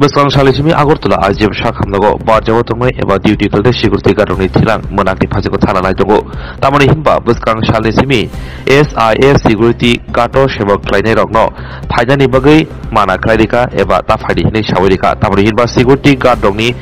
Beslang Salisimi Agortula Ajim Shakhamnago, Barjawatome, Eba Duty Kalde Sigurti Garoni Tilang, Monaki Pajago Tala Naitogo, Tamani Himba, Beslang Salisimi, SIS Security Gato Shebok Kleine Rogno, Pajani Bagay, Mana Kladika, Eba Tafadi, Shawika, Tamani Himba Security Gardoni,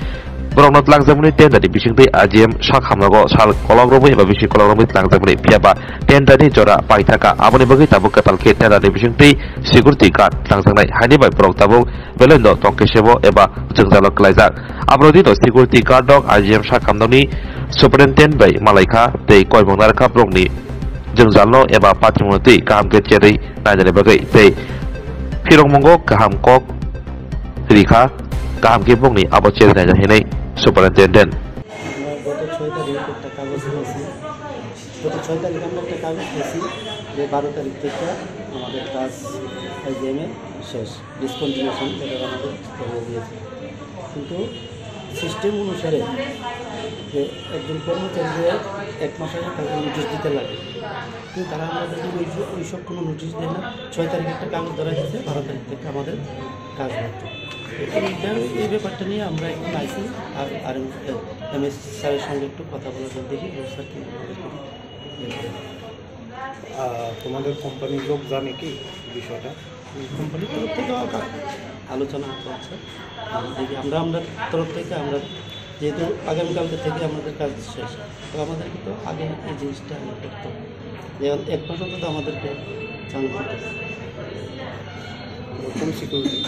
Bronot Langzamuni Tenda di Bishing Ajim Shakhamnago, Sal Koloromi, Eba Bishing Koloromi Langzamuni, Piaba, Tenda di Jora, Paitaka, Aboni Bagay, Tabukatal Tenda di Bishing Security Guard, Langzangai, Hanibai Prok Tabung, Belendo Tongkeshebo eba Jengzalok Laizak Abrodido Security Guard Dog Ajim Shakamdoni Superintendent by Malaika Tei Koimongar Kaprongni Jengzalo eba Patrimonti Kaham Getjeri Najane Bagai Tei Pirong Mongo Kaham Kok Rika Kaham Kipongni Abocher Najane Superintendent গত 6 তারিখ আমরা একটা কাগজ পেয়েছি যে 12 তারিখ থেকে আমাদের কাজ আইজিএমে শেষ ডিসকন্টিনিউশন এটা আমাদের করে দিয়েছে কিন্তু সিস্টেম অনুসারে যে একজন কর্মচারীকে 1 মাস আগে তাকে নোটিশ দিতে লাগে কিন্তু তারা আমাদেরকে ওই সব কোনো নোটিশ দেয় না 6 তারিখে একটা কাগজ ধরা হয়েছে 12 তারিখ থেকে আমাদের কাজ হচ্ছে এই ব্যাপারটা নিয়ে আমরা এখন আইসি আর এমএস স্যারের সঙ্গে একটু কথা বলার জন্য দেখি স্যার কি তোমাদের কোম্পানির লোক জানে কি বিষয়টা কোম্পানির তরফ থেকে আলোচনা করছে দেখি আমরা তরফ থেকে আমরা যেহেতু আগামীকালকে থেকে আমাদের কাজ শেষ তো আমাদেরকে তো আগে এই জিনিসটা করতে হবে যেমন 1 মাস অন্তত আমাদেরকে চালু করতে হবে কোন সিকিউরিটি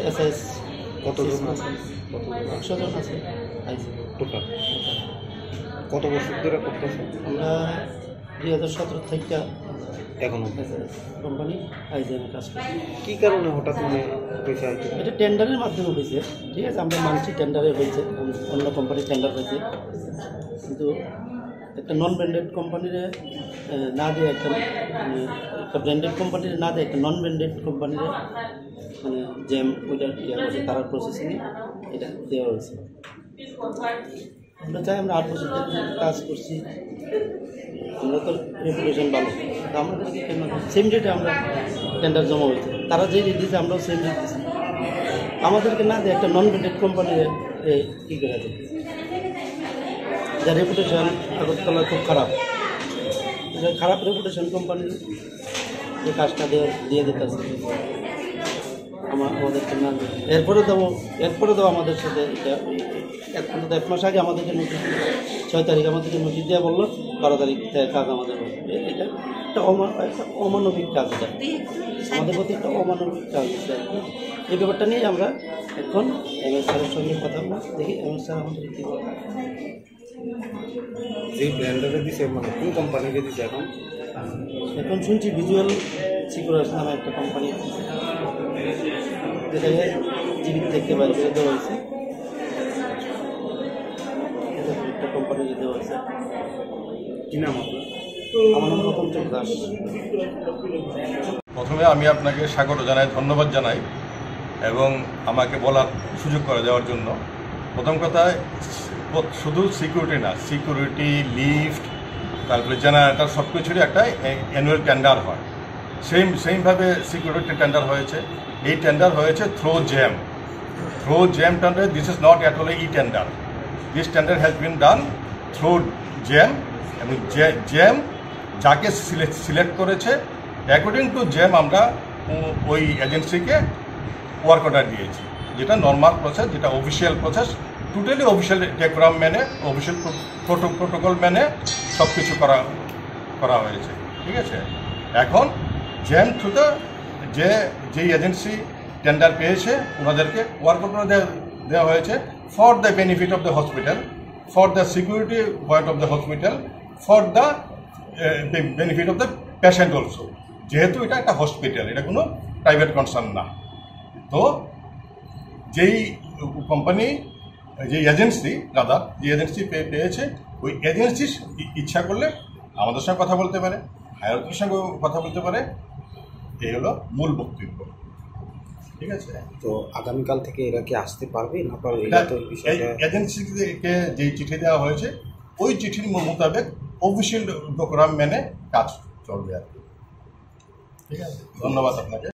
এসএস কতজন আছে 100 জন আছে আইসি টোটাল কত বছর ধরে করতেছে আমরা 2017 থেকে এখনো কোম্পানি আইজিএমে কাজ করি কী কারণে হঠাৎ পয়সা এটা টেন্ডারের মাধ্যমে হয়েছে ঠিক আছে আমরা মানছি টেন্ডারে হয়েছে অন্য কোম্পানির টেন্ডার হয়েছে কিন্তু একটা নন ব্র্যান্ডেড কোম্পানির না দিয়ে একটা ব্র্যান্ডেড কোম্পানির না দিয়ে একটা নন ব্র্যান্ডেড কোম্পানির মানে জ্যাম ওইটা ইয়ে করছে তারা প্রসেসিংয়ে এটা দেওয়া হয়েছে আমরা চাই আমরা 8 বছর কাজ করছি আমরা তো রেপুটেশন ভালো তো আমাদেরকে কেন সেম ডেটে আমরা টেন্ডার জমা হয়েছে তারা যে রেট দিয়েছে আমরাও সেম রেট দিচ্ছি আমাদেরকে না দিয়ে একটা নন ব্র্যান্ডেড কোম্পানির কী করা যায় যার রেপুটেশন আগরতলা খুব খারাপ রেপুটেশন কোম্পানির যে কাজটা দিয়ে দিতে আমাদেরকে না এরপরে দেবো আমাদের সাথে এটা 1 মাস আগে আমাদেরকে নোটিশ 6 তারিখ আমাদেরকে নোটিশ দেওয়া বললো 12 তারিখ কাজ আমাদের এটা একটা অমানবিক কাজ এটা আমাদের প্রতি একটা অমানবিক কাজ এই ব্যাপারটা নিয়ে আমরা এখন এমএস স্যারের সঙ্গে কথা বলবো দেখি এমএস স্যার আমাদের কী বলে যে ব্র্যান্ডারে দিচ্ছে মানে কোন কোম্পানিকে দিচ্ছে এখন শুনছি ভিজুয়াল সিকিউরিটি নামে একটা কোম্পানি যেটাকে জীবিত থেকে বাইরে দেওয়া হয়েছে একটা কোম্পানি দেওয়া হয়েছে কি নাম আমার নাম রতন দাস। প্রথমে আমি আপনাকে স্বাগত জানাই, ধন্যবাদ জানাই এবং আমাকে বলার সুযোগ করে দেওয়ার জন্য। প্রথম কথা শুধু সিকিউরিটি না, সিকিউরিটি, লিফট, তারপরে জেনারেটর সব কিছুরই একটা অ্যানুয়াল টেন্ডার হয়। সেইমভাবে সিকিউরিটি টেন্ডার হয়েছে। এই টেন্ডার হয়েছে through GeM tender. This is not at all e tender. This tender has been done through GeM এবং জ্যাম যাকে সিলেক্ট করেছে অ্যাকর্ডিং টু জ্যাম আমরা ওই এজেন্সিকে ওয়ার্ক অর্ডার দিয়েছি, যেটা নর্মাল প্রসেস, যেটা official process, totally official decorum মেনে, অফিসিয়াল প্রোটোকল মেনে সব কিছু করা হয়েছে। ঠিক আছে, এখন জ্যাম থ্রুতে যেই এজেন্সি টেন্ডার পেয়েছে ওনাদেরকে ওয়ার্ক অর্ডার দেওয়া হয়েছে for the benefit of the hospital, for the security point of the hospital, for the benefit of the patient also. যেহেতু এটা একটা হসপিটাল, এটা কোনো প্রাইভেট কনসার্ন না। তো যেই কোম্পানি, যে এজেন্সি পেয়েছে, ওই এজেন্সি ইচ্ছা করলে আমাদের সঙ্গে কথা বলতে পারে, হায়ার অথরিটির সঙ্গে কথা বলতে পারে। এই হলো মূল বক্তব্য। ঠিক আছে, তো আগামীকাল থেকে এরা কি আসতে পারবে না পারবে? এজেন্সিকে যেই চিঠি দেওয়া হয়েছে ওই চিঠির মোতাবেক অফিসিয়াল প্রোগ্রাম মেনে কাজ চলবে আর কি। ঠিক আছে, ধন্যবাদ আপনাকে।